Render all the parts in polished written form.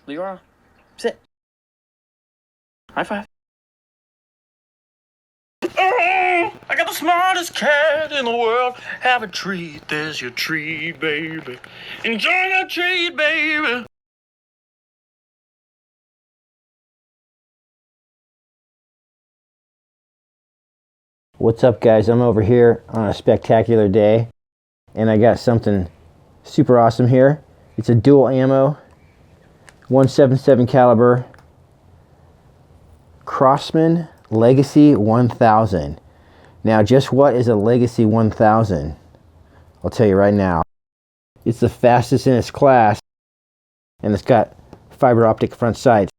Leora, sit. High five. I got the smartest cat in the world. Have a treat, there's your treat, baby. Enjoy that treat, baby. What's up, guys? I'm over here on a spectacular day, and I got something super awesome here. It's a dual ammo, 177 caliber Crosman Legacy 1000. Now, just what is a Legacy 1000? I'll tell you right now. It's the fastest in its class, and it's got fiber optic front sights.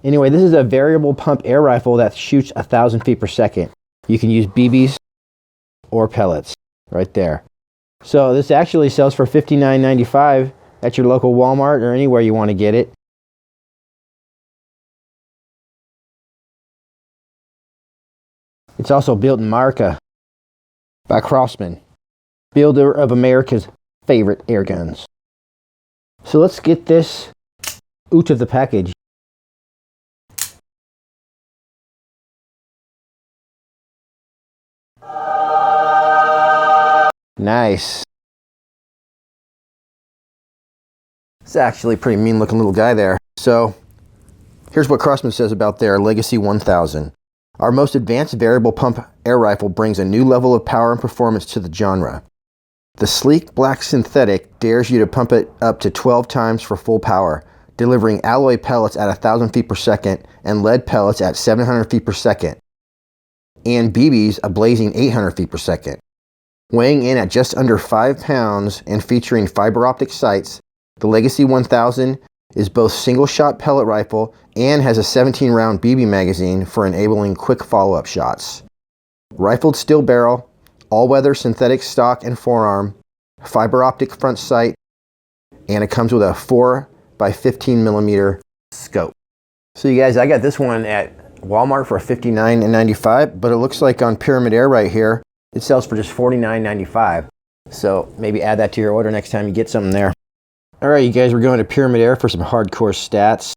Anyway, this is a variable pump air rifle that shoots 1,000 feet per second. You can use BBs or pellets right there. So this actually sells for $59.95 at your local Walmart or anywhere you want to get it. It's also built in America by Crosman, builder of America's favorite air guns. So let's get this out of the package. Nice. It's actually a pretty mean looking little guy there. So here's what Crosman says about their Legacy 1000. Our most advanced variable pump air rifle brings a new level of power and performance to the genre. The sleek black synthetic dares you to pump it up to 12 times for full power, delivering alloy pellets at 1,000 feet per second and lead pellets at 700 feet per second, and BBs a blazing 800 feet per second. Weighing in at just under 5 pounds and featuring fiber optic sights, the Legacy 1000 is both single-shot pellet rifle and has a 17-round BB magazine for enabling quick follow-up shots. Rifled steel barrel, all-weather synthetic stock and forearm, fiber optic front sight, and it comes with a 4x15 millimeter scope. So you guys, I got this one at Walmart for $59.95, but it looks like on Pyramid Air right here, it sells for just $49.95. So maybe add that to your order next time you get something there. All right, you guys, we're going to Pyramid Air for some hardcore stats.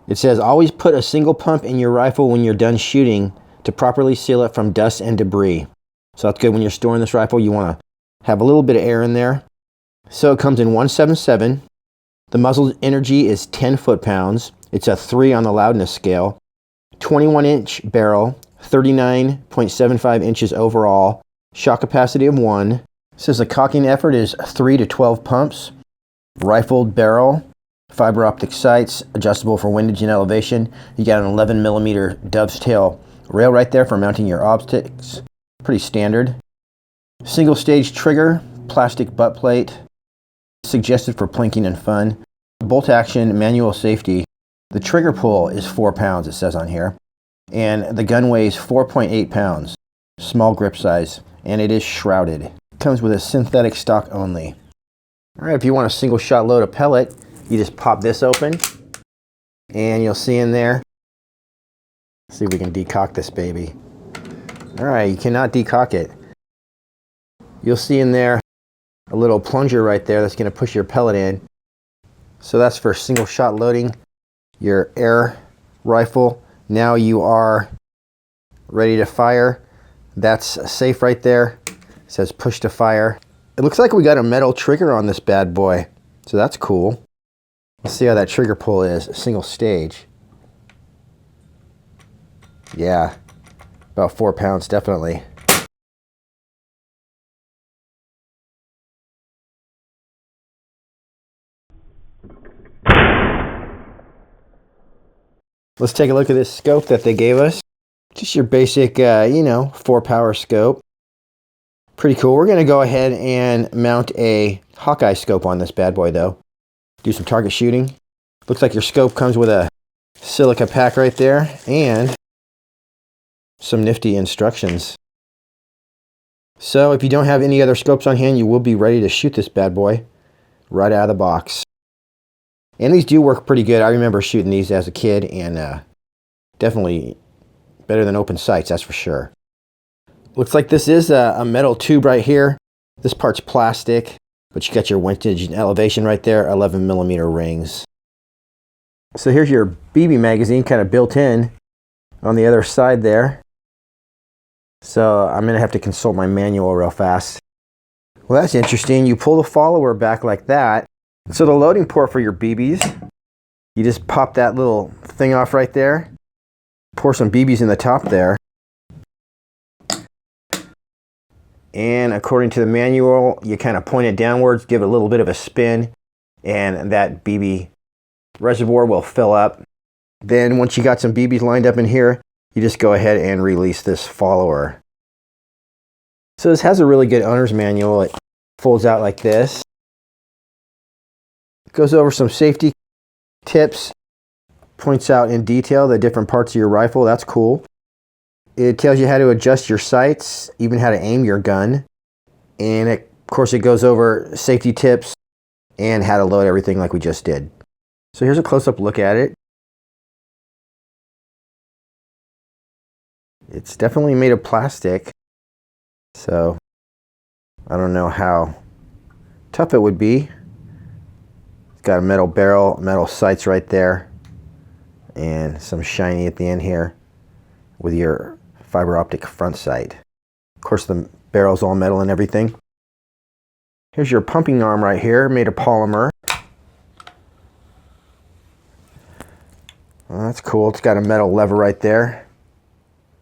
It says, always put a single pump in your rifle when you're done shooting to properly seal it from dust and debris. So that's good when you're storing this rifle. You want to have a little bit of air in there. So it comes in 177. The muzzle energy is 10 foot-pounds. It's a 3 on the loudness scale. 21-inch barrel, 39.75 inches overall. Shot capacity of 1. It says the cocking effort is 3 to 12 pumps. Rifled barrel, fiber optic sights, adjustable for windage and elevation. You got an 11 millimeter dove's tail rail right there for mounting your optics. Pretty standard. Single stage trigger, plastic butt plate, suggested for plinking and fun. Bolt action, manual safety. The trigger pull is 4 pounds, it says on here. And the gun weighs 4.8 pounds. Small grip size, and it is shrouded. It comes with a synthetic stock only. Alright, if you want a single shot load of pellet, you just pop this open, and you'll see in there, see if we can decock this baby. Alright, you cannot decock it. You'll see in there a little plunger right there that's going to push your pellet in. So that's for single shot loading your air rifle. Now you are ready to fire. That's safe right there. It says push to fire. It looks like we got a metal trigger on this bad boy, so that's cool. Let's see how that trigger pull is, single stage. Yeah, about 4 pounds definitely. Let's take a look at this scope that they gave us. Just your basic, 4-power scope. Pretty cool. We're going to go ahead and mount a Hawkeye scope on this bad boy though. Do some target shooting. Looks like your scope comes with a silica pack right there and some nifty instructions. So if you don't have any other scopes on hand, you will be ready to shoot this bad boy right out of the box. And these do work pretty good. I remember shooting these as a kid, and definitely better than open sights, that's for sure. Looks like this is a metal tube right here. This part's plastic, but you got your windage and elevation right there, 11 millimeter rings. So here's your BB magazine kind of built in on the other side there. So I'm going to have to consult my manual real fast. Well, that's interesting. You pull the follower back like that. So the loading port for your BBs, you just pop that little thing off right there. Pour some BBs in the top there. And according to the manual, you kind of point it downwards, give it a little bit of a spin, and that BB reservoir will fill up. Then once you got some BBs lined up in here, you just go ahead and release this follower. So this has a really good owner's manual. It folds out like this. It goes over some safety tips, points out in detail the different parts of your rifle. That's cool. It tells you how to adjust your sights, even how to aim your gun. And of course it goes over safety tips and how to load everything like we just did. So here's a close-up look at it. It's definitely made of plastic, so I don't know how tough it would be. It's got a metal barrel, metal sights right there, and some shiny at the end here with your fiber optic front sight. Of course the barrel's all metal and everything. Here's your pumping arm right here, made of polymer. Well, that's cool. It's got a metal lever right there.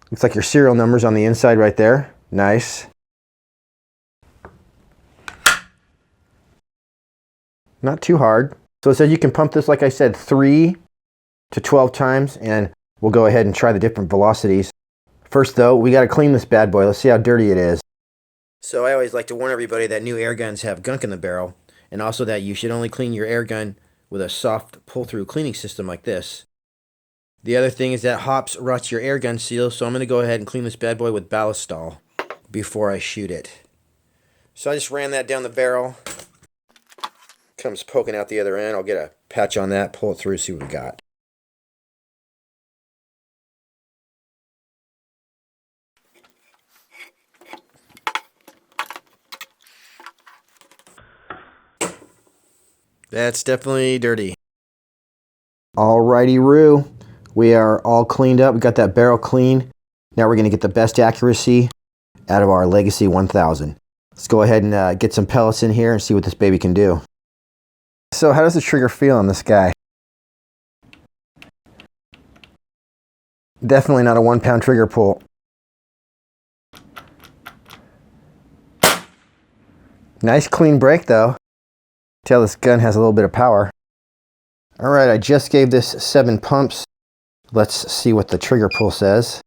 Looks like your serial number's on the inside right there. Nice. Not too hard. So it says you can pump this, like I said, 3 to 12 times, and we'll go ahead and try the different velocities. First though, we got to clean this bad boy. Let's see how dirty it is. So I always like to warn everybody that new air guns have gunk in the barrel, and also that you should only clean your air gun with a soft pull-through cleaning system like this. The other thing is that hops ruts your air gun seal, so I'm going to go ahead and clean this bad boy with ballistol before I shoot it. So I just ran that down the barrel. Comes poking out the other end. I'll get a patch on that, pull it through, see what we got. That's definitely dirty. Alrighty, Roo. We are all cleaned up. We got that barrel clean. Now we're going to get the best accuracy out of our Legacy 1000. Let's go ahead and get some pellets in here and see what this baby can do. So how does the trigger feel on this guy? Definitely not a 1-pound trigger pull. Nice clean break though. Tell this gun has a little bit of power. Alright, I just gave this 7 pumps. Let's see what the trigger pull says.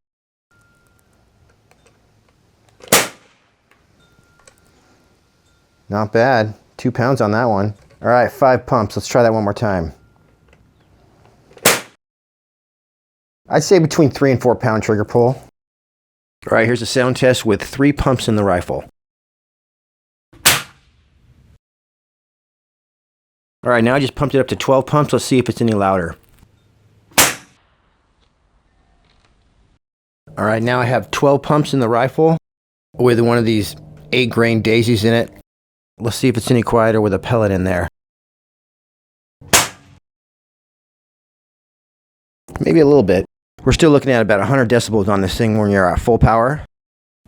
Not bad. 2 pounds on that one. Alright, 5 pumps. Let's try that one more time. I'd say between 3 and 4 pound trigger pull. Alright, here's a sound test with 3 pumps in the rifle. Alright, now I just pumped it up to 12 pumps. Let's see if it's any louder. Alright, now I have 12 pumps in the rifle with one of these 8-grain daisies in it. Let's see if it's any quieter with a pellet in there. Maybe a little bit. We're still looking at about 100 decibels on this thing when you're at full power.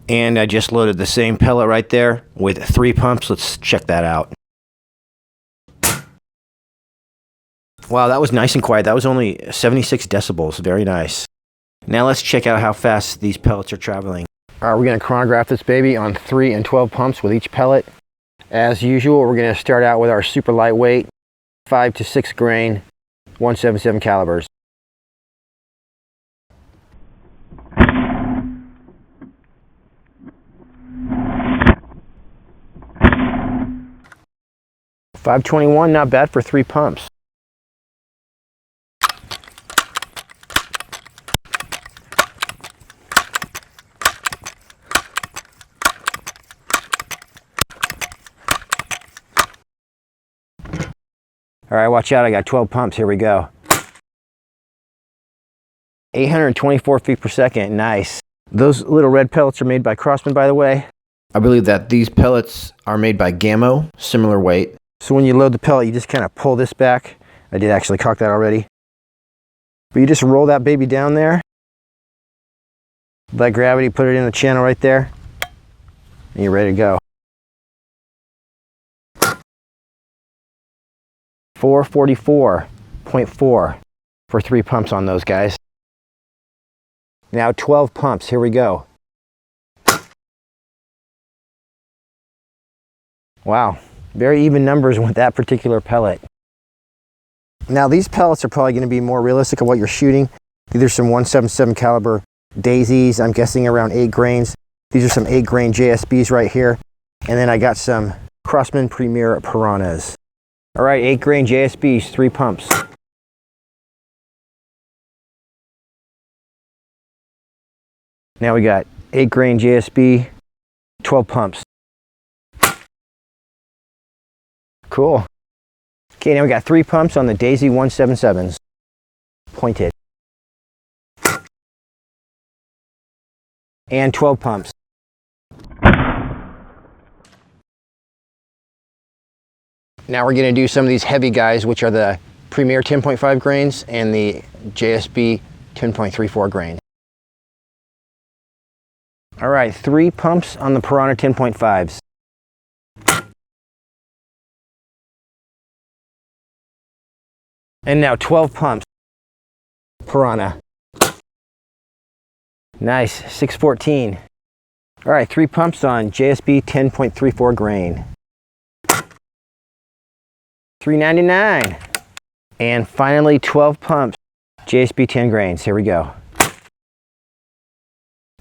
And I just loaded the same pellet right there with 3 pumps. Let's check that out. Wow, that was nice and quiet. That was only 76 decibels. Very nice. Now let's check out how fast these pellets are traveling. Alright, we're going to chronograph this baby on 3 and 12 pumps with each pellet. As usual, we're going to start out with our super lightweight 5 to 6 grain 177 calibers. .521, not bad for 3 pumps. All right, watch out, I got 12 pumps, here we go. 824 feet per second, nice. Those little red pellets are made by Crosman, by the way. I believe that these pellets are made by Gammo, similar weight. So when you load the pellet, you just kind of pull this back. I did actually cock that already. But you just roll that baby down there, let gravity put it in the channel right there, and you're ready to go. 444.4 for 3 pumps on those guys. Now 12 pumps, here we go. Wow, very even numbers with that particular pellet. Now these pellets are probably going to be more realistic of what you're shooting. These are some 177 caliber daisies, I'm guessing around 8 grains. These are some 8 grain JSBs right here. And then I got some Crosman Premier Piranhas. All right, 8 grain JSBs, 3 pumps. Now we got 8 grain JSB, 12 pumps. Cool. Okay, now we got 3 pumps on the Daisy 177s. Pointed. And 12 pumps. Now we're going to do some of these heavy guys, which are the Premier 10.5 grains and the JSB 10.34 grain. All right, 3 pumps on the Piranha 10.5s. And now 12 pumps. Piranha. Nice, 614. All right, 3 pumps on JSB 10.34 grain. 399. And finally 12 pumps, JSB 10 grains. Here we go.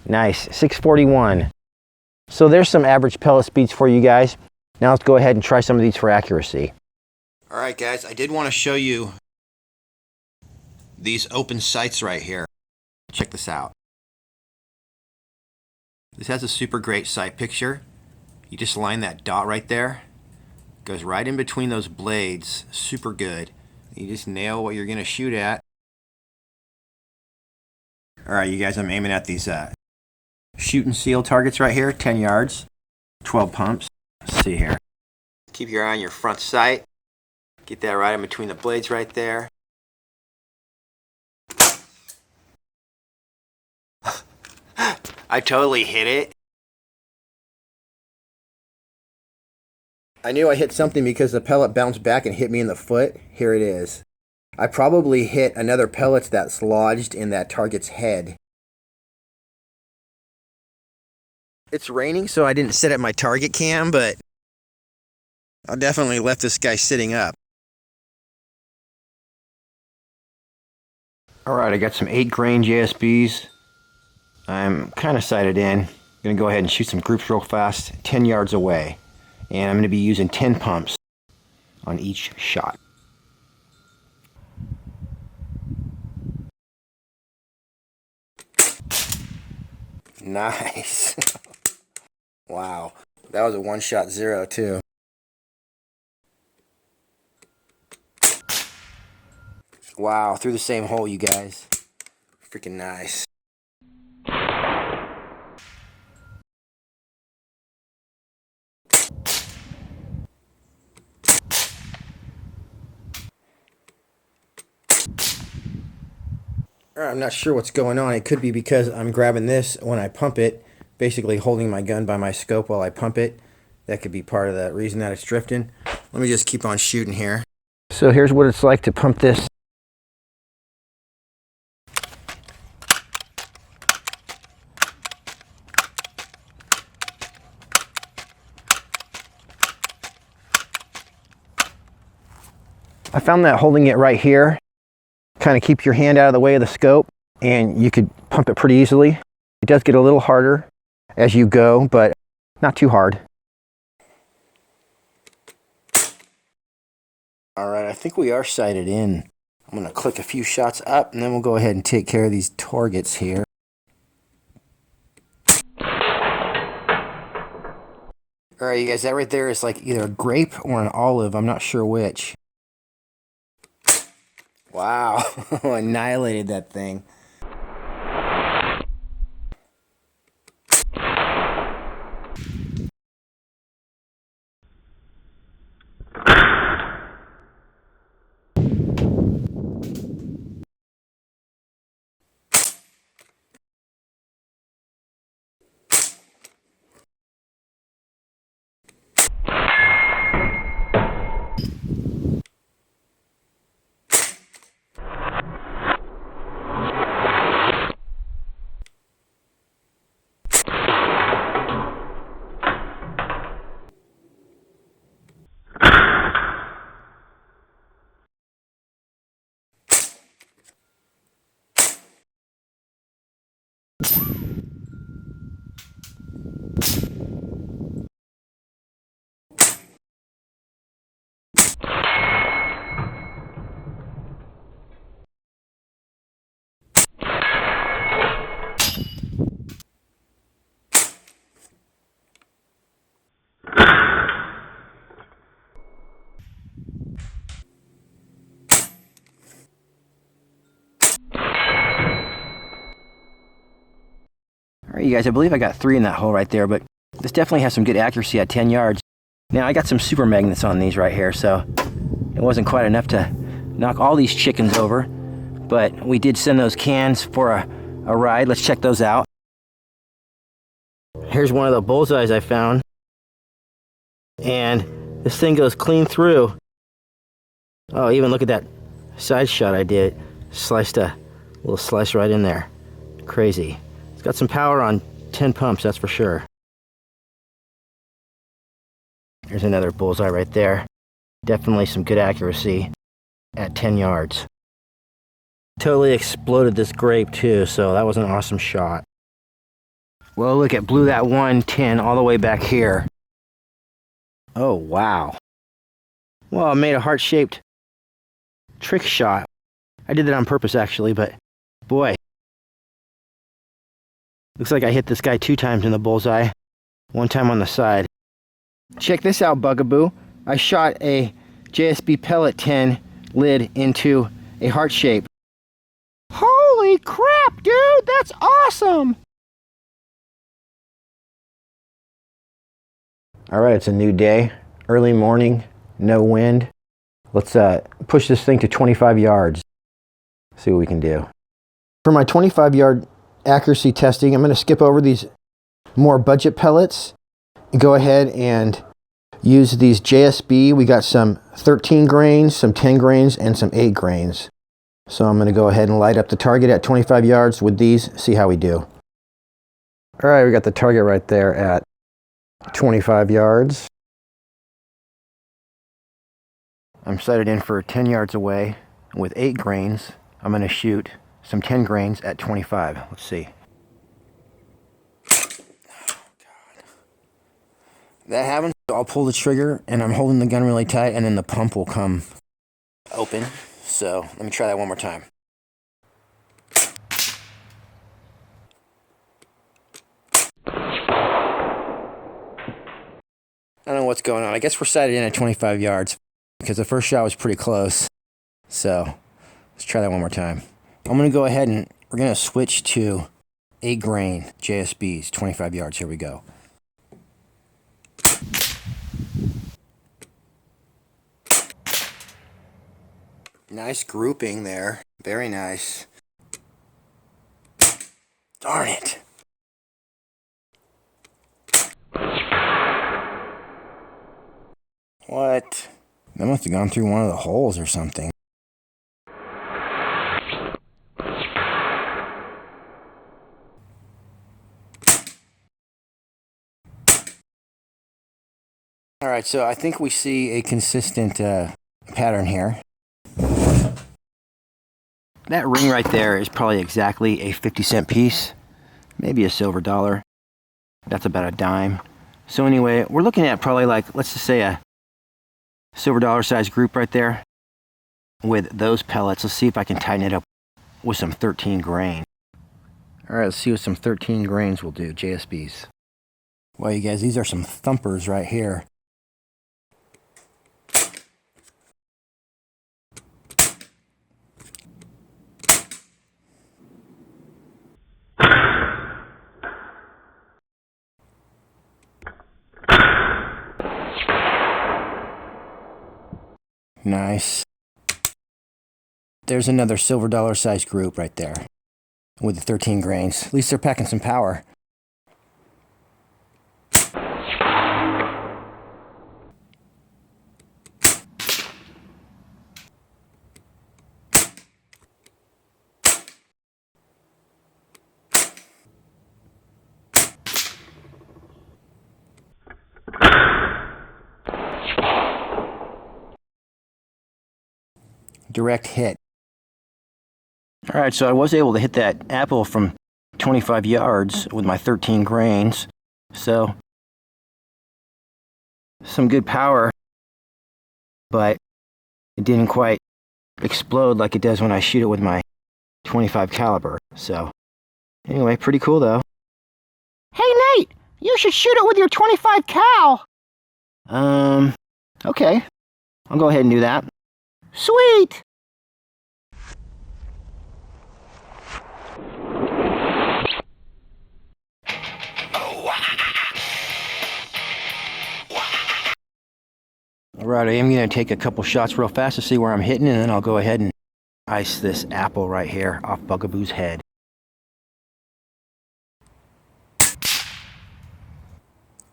Nice, 641. So there's some average pellet speeds for you guys. Now let's go ahead and try some of these for accuracy. All right guys, I did want to show you these open sights right here. Check this out. This has a super great sight picture. You just line that dot right there. Goes right in between those blades. Super good. You just nail what you're going to shoot at. Alright you guys, I'm aiming at these shoot and seal targets right here. 10 yards. 12 pumps. Let's see here. Keep your eye on your front sight. Get that right in between the blades right there. I totally hit it. I knew I hit something because the pellet bounced back and hit me in the foot. Here it is. I probably hit another pellet that's lodged in that target's head. It's raining, so I didn't sit at my target cam, but I definitely left this guy sitting up. Alright, I got some 8 grain JSBs. I'm kind of sighted in. I'm going to go ahead and shoot some groups real fast, 10 yards away. And I'm going to be using 10 pumps on each shot. Nice. Wow. That was a 1-shot 0 too. Wow, through the same hole, you guys. Freaking nice. I'm not sure what's going on. It could be because I'm grabbing this when I pump it, basically holding my gun by my scope while I pump it. That could be part of the reason that it's drifting. Let me just keep on shooting here. So here's what it's like to pump this. I found that holding it right here kind of keep your hand out of the way of the scope, and you could pump it pretty easily. It does get a little harder as you go, but not too hard. Alright, I think we are sighted in. I'm going to click a few shots up, and then we'll go ahead and take care of these targets here. Alright, you guys, that right there is like either a grape or an olive. I'm not sure which. Wow, annihilated that thing. All right, you guys, I believe I got 3 in that hole right there, but this definitely has some good accuracy at 10 yards. Now, I got some super magnets on these right here, so it wasn't quite enough to knock all these chickens over, but we did send those cans for a ride. Let's check those out. Here's one of the bullseyes I found, and this thing goes clean through. Oh, even look at that side shot I did. Sliced a little slice right in there. Crazy. It's got some power on 10 pumps, that's for sure. There's another bullseye right there. Definitely some good accuracy at 10 yards. Totally exploded this grape too, so that was an awesome shot. Well, look, it blew that 110 all the way back here. Oh, wow. Well, I made a heart-shaped trick shot. I did that on purpose, actually, but boy. Looks like I hit this guy 2 times in the bullseye, 1 time on the side. Check this out, Bugaboo. I shot a JSB pellet tin lid into a heart shape. Holy crap, dude! That's awesome! Alright, it's a new day. Early morning, no wind. Let's push this thing to 25 yards. See what we can do. For my 25-yard accuracy testing, I'm going to skip over these more budget pellets. Go ahead and use these JSB. We got some 13 grains, some 10 grains, and some 8 grains. So I'm going to go ahead and light up the target at 25 yards with these, see how we do. All right, we got the target right there at 25 yards. I'm sighted in for 10 yards away with 8 grains. I'm going to shoot some 10 grains at 25. Let's see. That happens. I'll pull the trigger and I'm holding the gun really tight and then the pump will come open. So let me try that one more time. I don't know what's going on. I guess we're sighted in at 25 yards because the first shot was pretty close. So let's try that one more time. I'm going to go ahead and we're going to switch to 8 grain JSBs, 25 yards. Here we go. Nice grouping there. Very nice. Darn it. What? That must have gone through one of the holes or something. Alright, so I think we see a consistent pattern here. That ring right there is probably exactly a 50-cent piece, maybe a silver dollar. That's about a dime. So anyway, we're looking at probably like, let's just say a silver dollar size group right there with those pellets. Let's see if I can tighten it up with some 13 grain. All right, let's see what some 13 grains will do, JSBs. Well, you guys, these are some thumpers right here. Nice. There's another silver dollar size group right there with the 13 grains. At least they're packing some power. Direct hit. Alright, so I was able to hit that apple from 25 yards with my 13 grains. So, some good power, but it didn't quite explode like it does when I shoot it with my 25 caliber. So, anyway, pretty cool though. Hey Nate, you should shoot it with your 25 cal. Okay. I'll go ahead and do that. Sweet. Alright, I am going to take a couple shots real fast to see where I'm hitting, and then I'll go ahead and ice this apple right here off Bugaboo's head.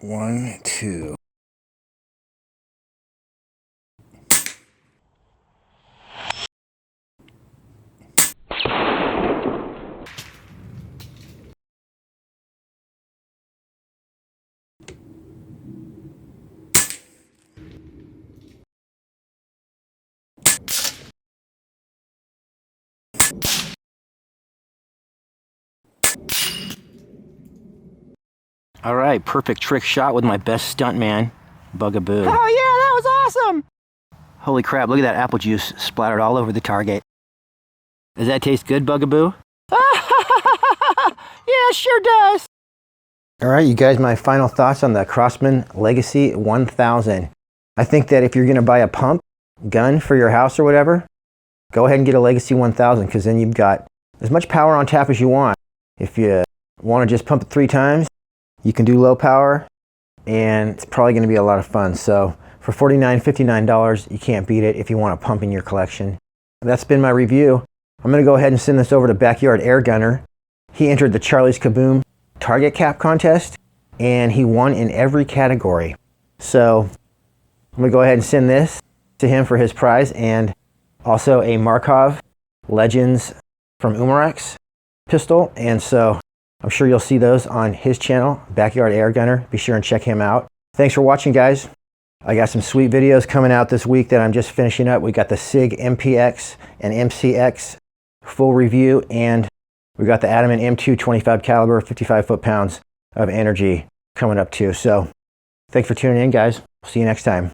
One, two. Alright, perfect trick shot with my best stuntman, Bugaboo. Oh yeah, that was awesome. Holy crap, look at that apple juice splattered all over the target. Does that taste good, Bugaboo? Yeah, it sure does. Alright, you guys, my final thoughts on the Crosman Legacy 1000. I think that if you're going to buy a pump gun for your house or whatever, go ahead and get a Legacy 1000, because then you've got as much power on tap as you want. If you want to just pump it 3 times, you can do low power, and it's probably going to be a lot of fun. So for $49, $59, you can't beat it if you want a pump in your collection. That's been my review. I'm going to go ahead and send this over to Backyard Air Gunner. He entered the Charlie's Kaboom target cap contest, and he won in every category. So I'm going to go ahead and send this to him for his prize, and also a Markov Legends from Umarex pistol. And so I'm sure you'll see those on his channel, Backyard Air Gunner. Be sure and check him out. Thanks for watching, guys. I got some sweet videos coming out this week that I'm just finishing up. We got the SIG MPX and MCX full review, and we got the Adamant M2 25 caliber, 55 foot-pounds of energy coming up too. So thanks for tuning in, guys. See you next time.